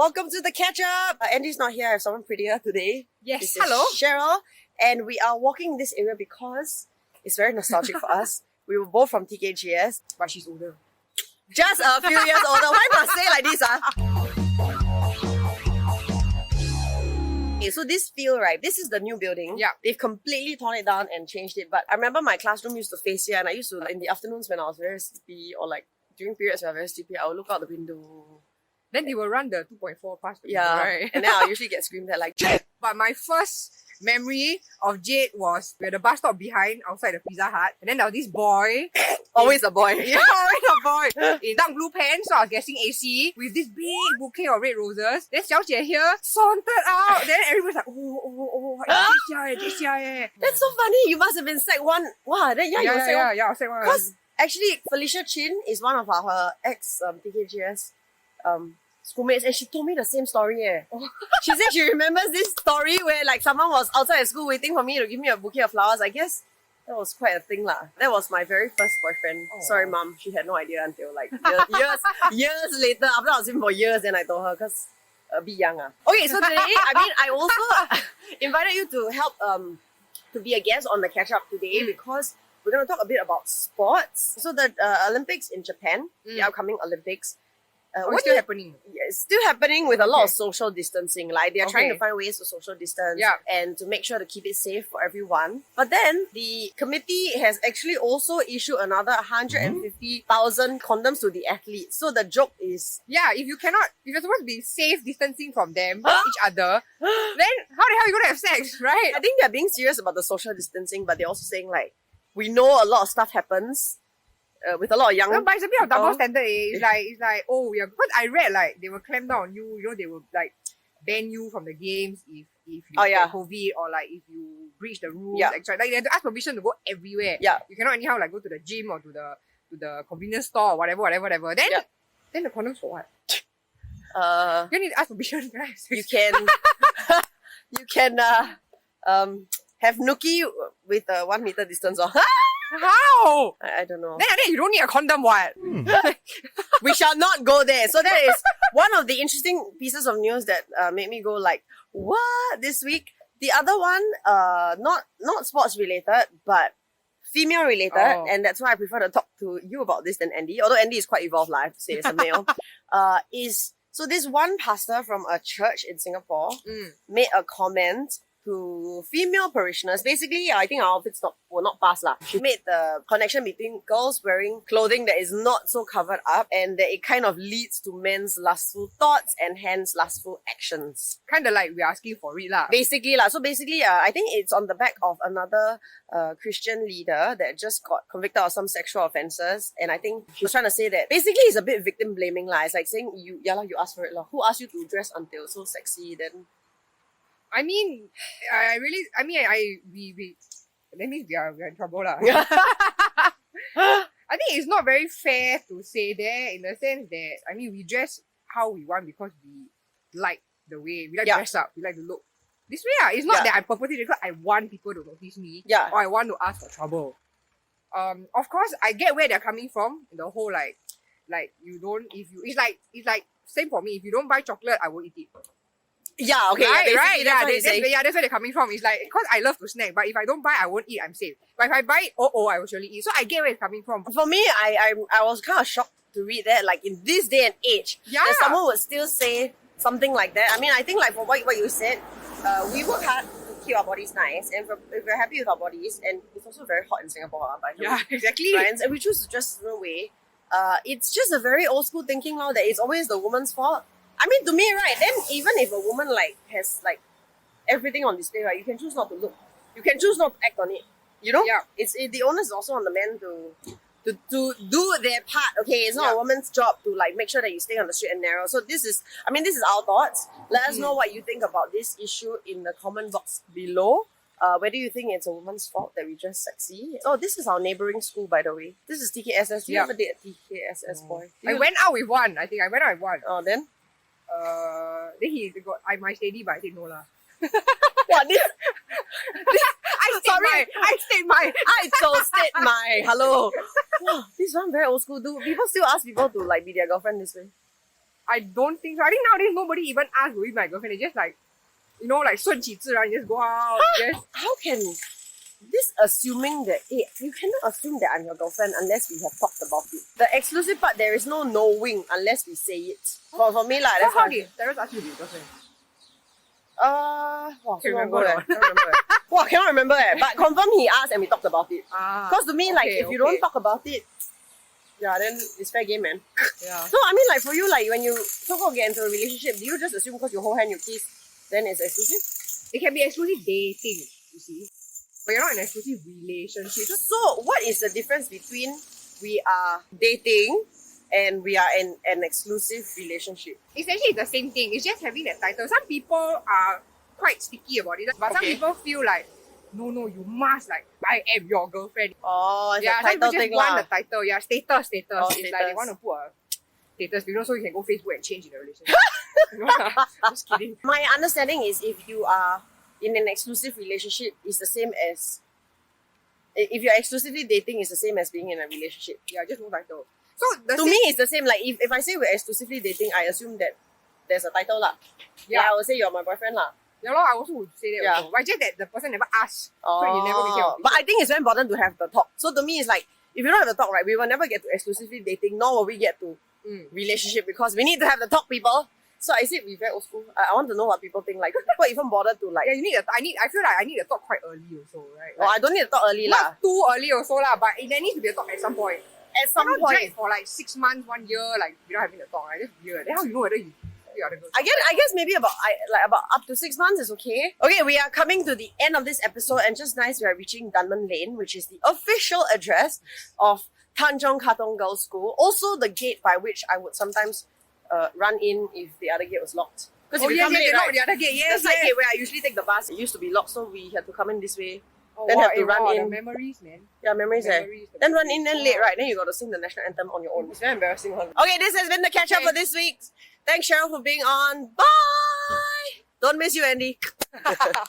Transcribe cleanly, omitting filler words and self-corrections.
Welcome to the catch-up. Andy's not here. I have someone prettier today. Yes, This is hello. Cheryl. And we are walking in this area because it's very nostalgic for us. We were both from TKGS. But she's older. Just a few years older. Why must say like this? Okay, so this field, right? This is the new building. Yeah. They've completely torn it down and changed it. But I remember my classroom used to face here, and I used to, like, in the afternoons when I was very sleepy, or like during periods when I was very sleepy, I would look out the window. Then they will run the 2.4 past the Yeah. window, right? And then I'll usually get screamed at like, Jade! But my first memory of Jade was we had a bus stop behind outside the Pizza Hut. And then there was this boy. Always a boy. Yeah, always a boy. In dark blue pants, so I was guessing AC, with this big bouquet of red roses. Then Xiao Jie here sauntered out. Then everybody's like, oh, it's Jade. That's so funny. You must have been Sec 1. Wow, then, you were Sec 1. Yeah, Sec 1. Because actually, Felicia Chin is one of our ex-TKGS schoolmates, and she told me the same story. She said she remembers this story where like someone was outside of school waiting for me to give me a bouquet of flowers. I guess that was quite a thing lah. That was my very first boyfriend. Oh. Sorry, mom. She had no idea until like years later. After I was with him for years, then I told her because a bit young. Okay, so today, I also invited you to help to be a guest on the catch up today because we're going to talk a bit about sports. So the Olympics in Japan, the upcoming Olympics. What's still happening? Yeah, it's still happening with a lot of social distancing. Like they're trying to Okay. find ways to social distance Yeah. and to make sure to keep it safe for everyone. But then the committee has actually also issued another 150,000 condoms to the athletes. So the joke is, Yeah, if you're supposed to be safe distancing from them, each other, then how the hell are you going to have sex, right? I think they're being serious about the social distancing, but they're also saying like, we know a lot of stuff happens with a lot of young No, but it's a bit of double people. standard. It's like, oh yeah, because I read like they will clamp down on you. You know, they will like ban you from the games if you get COVID or like if you breach the rules. Yeah. Like you have to ask permission to go everywhere. Yeah. You cannot anyhow like go to the gym or to the convenience store or whatever. Then the condoms for what? You need to ask permission, guys. You can have nookie with a 1 meter distance or How? I don't know. Then you don't need a condom, what? We shall not go there. So that is one of the interesting pieces of news that made me go like, what, this week? The other one, not sports related, but female related, and that's why I prefer to talk to you about this than Andy. Although Andy is quite evolved, I have to say, as a male. So this one pastor from a church in Singapore made a comment to female parishioners. Basically, I think our outfits will not pass lah. She made the connection between girls wearing clothing that is not so covered up and that it kind of leads to men's lustful thoughts and hence lustful actions. Kind of like we're asking for it lah. Basically lah. So basically, I think it's on the back of another Christian leader that just got convicted of some sexual offences, and I think she was trying to say that basically it's a bit victim blaming lah. It's like saying you asked for it lah. Who asked you to dress until so sexy? Then I mean, we that means we are in trouble lah. I think it's not very fair to say that in the sense that, I mean, we dress how we want because we like the way, we like to dress up, we like to look this way. It's not that I purposely because I want people to notice me or I want to ask for trouble. Of course, I get where they're coming from, the whole like you don't, it's like same for me, if you don't buy chocolate, I won't eat it. Yeah, okay, right. That's That's where they're coming from. It's like, because I love to snack, but if I don't buy, I won't eat, I'm safe. But if I buy it, I will surely eat. So I get where it's coming from. For me, I was kind of shocked to read that, like in this day and age, that someone would still say something like that. I mean, I think like for what you said, we work hard to keep our bodies nice, and if we're happy with our bodies, and it's also very hot in Singapore, by the way. Yeah, exactly. Right? And we choose to dress a certain way. It's just a very old school thinking now that it's always the woman's fault. I mean, to me, right, then even if a woman like has like everything on display, right, you can choose not to look. You can choose not to act on it. You know? Yeah. The onus is also on the men to do their part. Okay, it's not a woman's job to like make sure that you stay on the straight and narrow. So this is our thoughts. Let us know what you think about this issue in the comment box below. Whether you think it's a woman's fault that we dress sexy. Oh, this is our neighbouring school, by the way. This is TKSS. Do you ever date a TKSS boy? I went out with one. I think I went out with one. Oh, then? Then he got my steady, but I said no lah. What this? I state my. I so state my. Hello. Wow, this one very old school. Do people still ask people to like be their girlfriend this way? I don't think so. I think nowadays nobody even asks who is my girlfriend. They just like, you know, like 顺其自然, you just go out. Just How can this assuming that you cannot assume that I'm your girlfriend unless we have talked about it. The exclusive part, there is no knowing unless we say it. For me, like, so that's how how did Terrace ask you to be your girlfriend? wow, Can so long remember ago or leh. Cannot remember. Wow, cannot remember but confirm he asked and we talked about it. Because to me, like, if you don't talk about it, yeah, then it's fair game, man. Yeah. So I mean, like, for you, like, when you so-called get into a relationship, do you just assume because you hold hand, you kiss, then it's exclusive? It can be exclusive dating, you see. But you're not in an exclusive relationship. So what is the difference between we are dating and we are in an exclusive relationship? Essentially, it's the same thing. It's just having that title. Some people are quite sticky about it, but some people feel like, no, you must, like, I am your girlfriend. Oh, it's Yeah, a some people title just thing want lah. the title. Yeah, status. Oh, It's like status. they want to put a status, you know, so you can go Facebook and change in the relationship. You know, just kidding. My understanding is if you are in an exclusive relationship, it's the same as if you're exclusively dating, it's the same as being in a relationship. Yeah, just no title. So To me, it's the same. Like if I say we're exclusively dating, I assume that there's a title lah. Yeah. Like, I will say you're my boyfriend lah. yeah, I also would say that. Yeah. Also. But just that the person never asked, so you never became official. But I think it's very important to have the talk. So to me, it's like if you don't have the talk, right, we will never get to exclusively dating, nor will we get to relationship because we need to have the talk, people. So I said we very old school. I want to know what people think. Like, people even bother to like. Yeah, I feel like I need to talk quite early also, right? Oh, I don't need to talk early lah. Not too early also lah, but there needs to be a talk at some point. At some Not point, drag for like 6 months, 1 year, like without having a talk, right? That's weird. Then how you know whether you the other girl? I guess maybe about up to 6 months is okay. Okay, we are coming to the end of this episode, and just nice we are reaching Dunman Lane, which is the official address of Tanjong Katong Girls' School. Also, the gate by which I would sometimes run in if the other gate was locked. Because if you come late, right, the other gate, the side gate where I usually take the bus, it used to be locked, so we had to come in this way. Oh, Then have to run the in. memories, man. Yeah, memories there. Then run in, then late, right? Then you got to sing the national anthem on your own. It's very embarrassing. Okay, this has been the catch up for this week. Thanks, Cheryl, for being on. Bye! Don't miss you, Andy.